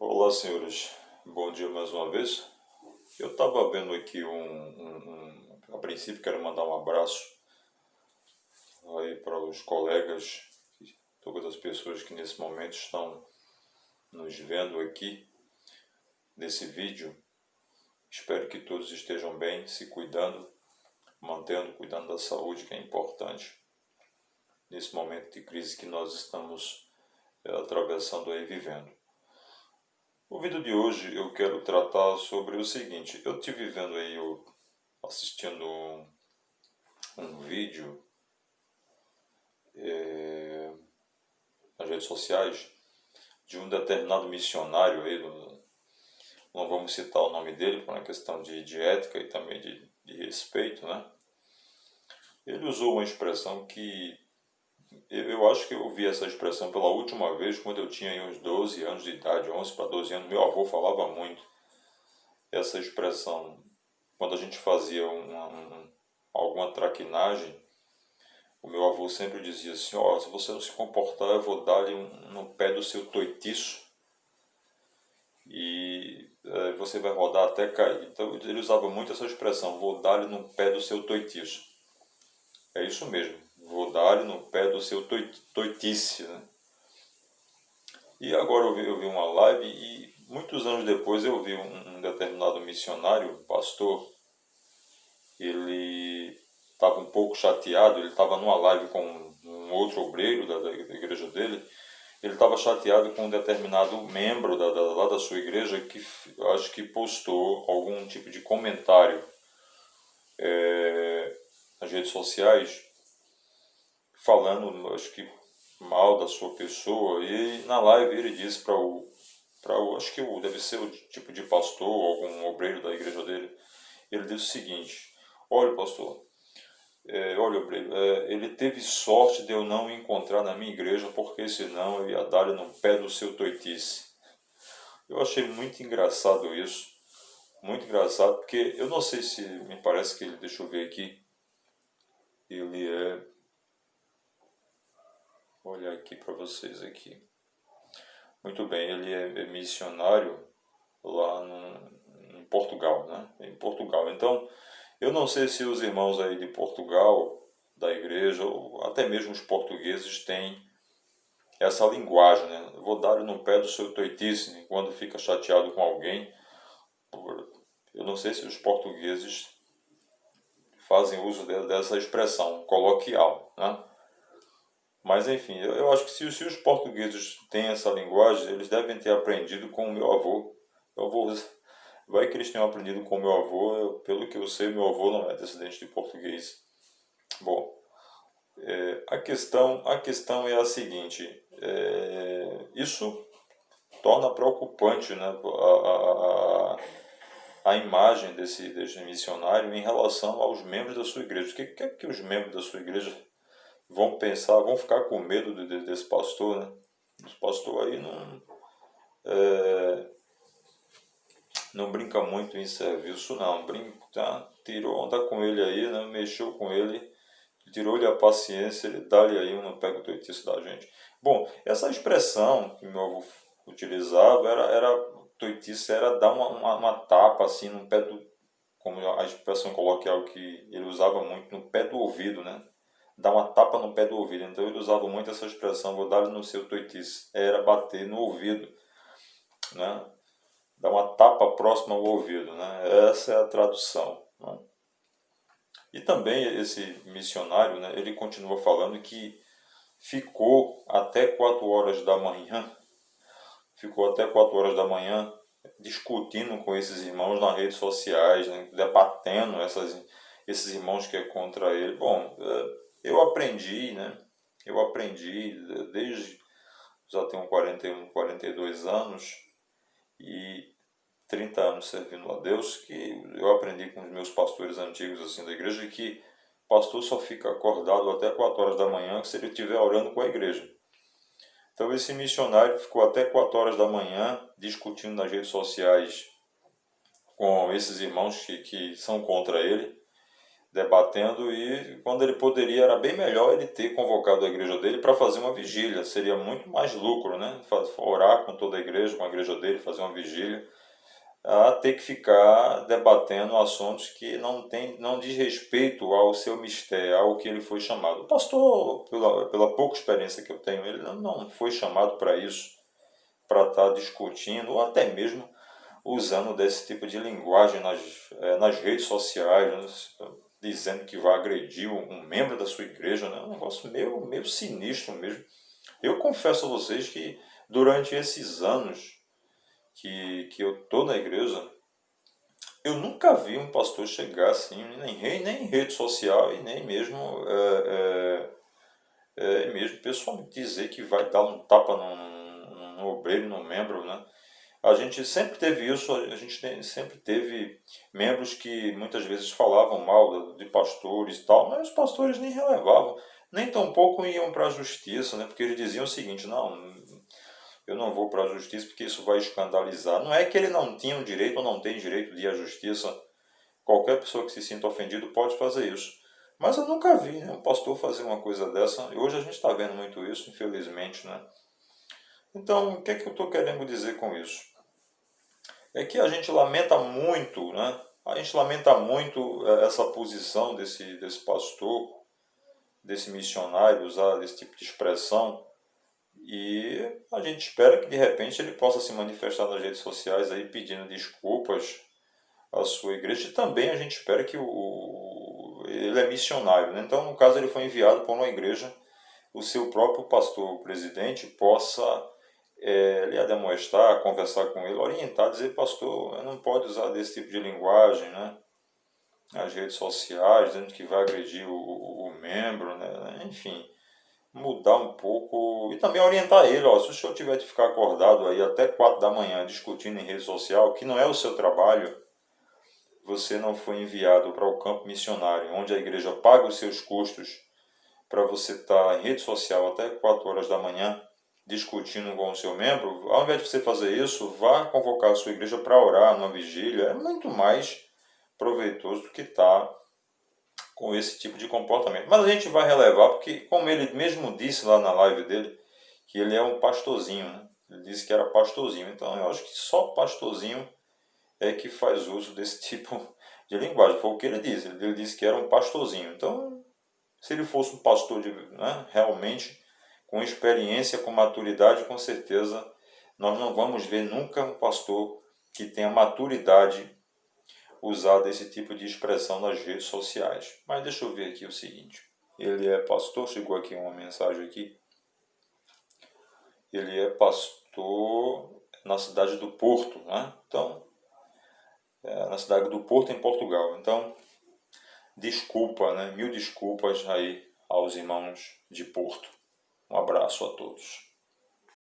Olá, senhores. Bom dia mais uma vez. Eu estava vendo aqui a princípio quero mandar um abraço aí para os colegas, todas as pessoas que nesse momento estão nos vendo aqui nesse vídeo. Espero que todos estejam bem, se cuidando, cuidando da saúde, que é importante nesse momento de crise que nós estamos atravessando aí, vivendo. No vídeo de hoje eu quero tratar sobre o seguinte: eu estive vendo aí, assistindo um vídeo nas redes sociais de um determinado missionário aí, não vamos citar o nome dele por uma questão de ética e também de respeito, né? Ele usou uma expressão que eu acho que eu ouvi essa expressão pela última vez quando eu tinha aí uns 12 anos de idade, 11 para 12 anos. Meu avô falava muito essa expressão quando a gente fazia alguma traquinagem. O meu avô sempre dizia assim: ó, se você não se comportar, eu vou dar-lhe no pé do seu toitiço e você vai rodar até cair. Então ele usava muito essa expressão: vou dar-lhe no pé do seu toitiço. É isso mesmo, vou dar-lhe no pé do seu toitice, né? E agora eu vi uma live e muitos anos depois eu vi um determinado missionário, pastor. Ele estava um pouco chateado, ele estava numa live com um outro obreiro da igreja dele. Ele estava chateado com um determinado membro lá da sua igreja que acho que postou algum tipo de comentário nas redes sociais falando, acho que mal da sua pessoa. E na live ele disse para acho que deve ser o tipo de pastor, algum obreiro da igreja dele. Ele disse o seguinte: olha, pastor, olha, obreiro, ele teve sorte de eu não o encontrar na minha igreja, porque senão eu ia dar-lhe no pé do seu toitice. Eu achei muito engraçado isso, muito engraçado, porque eu não sei se, me parece que ele, deixa eu ver aqui, ele vou olhar aqui para vocês aqui. Muito bem, ele é missionário lá em Portugal, né? Em Portugal. Então, eu não sei se os irmãos aí de Portugal, da igreja, ou até mesmo os portugueses têm essa linguagem, né? Eu vou dar no pé do seu toitice, né? Quando fica chateado com alguém. Eu não sei se os portugueses fazem uso dessa expressão coloquial, né? Mas enfim, eu acho que se os portugueses têm essa linguagem, eles devem ter aprendido com o meu avô. Vai que eles tenham aprendido com o meu avô. Pelo que eu sei, meu avô não é descendente de português. Bom, a questão é a seguinte: isso torna preocupante, né, a imagem desse missionário em relação aos membros da sua igreja. O que é que os membros da sua igreja vão pensar, vão ficar com medo desse pastor, né? Esse pastor aí não brinca muito em serviço, não. Tirou onda com ele aí, né? Mexeu com ele, tirou-lhe a paciência, ele dá-lhe aí não pega o toitiço da gente. Bom, essa expressão que meu avô utilizava toitice era dar uma tapa assim no pé do, como a expressão coloquial que ele usava muito, no pé do ouvido, né? Dar uma tapa no pé do ouvido. Então ele usava muito essa expressão, vou dar-lhe no seu toitice. Era bater no ouvido, né? Dar uma tapa próxima ao ouvido, né? Essa é a tradução, né? E também esse missionário, né, ele continua falando que ficou até 4 horas da manhã, discutindo com esses irmãos nas redes sociais, né, debatendo esses irmãos que é contra ele. Bom, eu aprendi, né? Eu aprendi desde, já tenho 41, 42 anos e 30 anos servindo a Deus, que eu aprendi com os meus pastores antigos assim da igreja que pastor só fica acordado até 4 horas da manhã se ele estiver orando com a igreja. Então esse missionário ficou até 4 horas da manhã discutindo nas redes sociais com esses irmãos que são contra ele, debatendo, e quando ele poderia, era bem melhor ele ter convocado a igreja dele para fazer uma vigília, seria muito mais lucro, né? Orar com toda a igreja, com a igreja dele, fazer uma vigília, a ter que ficar debatendo assuntos que não diz respeito ao seu mistério, ao que ele foi chamado. O pastor, pela pouca experiência que eu tenho, ele não foi chamado para isso, para estar discutindo, ou até mesmo usando desse tipo de linguagem nas redes sociais, né, dizendo que vai agredir um membro da sua igreja, né? Um negócio meio sinistro mesmo. Eu confesso a vocês que durante esses anos que eu estou na igreja, eu nunca vi um pastor chegar assim, nem em rede social e nem mesmo, mesmo pessoalmente dizer que vai dar um tapa no obreiro, no membro, né? A gente sempre teve isso, sempre teve membros que muitas vezes falavam mal de pastores e tal, mas os pastores nem relevavam, nem tampouco iam para a justiça, né? Porque eles diziam o seguinte: não, eu não vou para a justiça porque isso vai escandalizar. Não é que ele não tinha o direito ou não tem direito de ir à justiça. Qualquer pessoa que se sinta ofendido pode fazer isso. Mas eu nunca vi, né, um pastor fazer uma coisa dessa. E hoje a gente está vendo muito isso, infelizmente, né? Então, o que é que eu estou querendo dizer com isso? É que a gente lamenta muito, né? A gente lamenta muito essa posição desse pastor, desse missionário, usar esse tipo de expressão. E a gente espera que de repente ele possa se manifestar nas redes sociais aí pedindo desculpas à sua igreja. E também a gente espera que ele é missionário, né? Então, no caso, ele foi enviado por uma igreja, o seu próprio pastor, o presidente, possa lhe ademoestar, conversar com ele, orientar, dizer: pastor, não pode usar desse tipo de linguagem, né? Nas redes sociais, dizendo que vai agredir o membro, né? Enfim, mudar um pouco e também orientar ele: ó, se o senhor tiver que ficar acordado aí até 4 da manhã discutindo em rede social, que não é o seu trabalho, você não foi enviado para o campo missionário, onde a igreja paga os seus custos para você estar em rede social até 4 horas da manhã discutindo com o seu membro. Ao invés de você fazer isso, vá convocar a sua igreja para orar numa vigília. É muito mais proveitoso do que estar com esse tipo de comportamento. Mas a gente vai relevar, porque como ele mesmo disse lá na live dele, que ele é um pastorzinho, né? Ele disse que era pastorzinho. Então eu acho que só pastorzinho é que faz uso desse tipo de linguagem. Foi o que ele disse. Ele disse que era um pastorzinho. Então, se ele fosse um pastor realmente com experiência, com maturidade, com certeza nós não vamos ver nunca um pastor que tenha maturidade usar desse tipo de expressão nas redes sociais. Mas deixa eu ver aqui o seguinte. Ele é pastor, chegou aqui uma mensagem aqui. Ele é pastor na cidade do Porto, né? Então, na cidade do Porto, em Portugal. Então, desculpa, né? Mil desculpas aí aos irmãos de Porto. Um abraço a todos.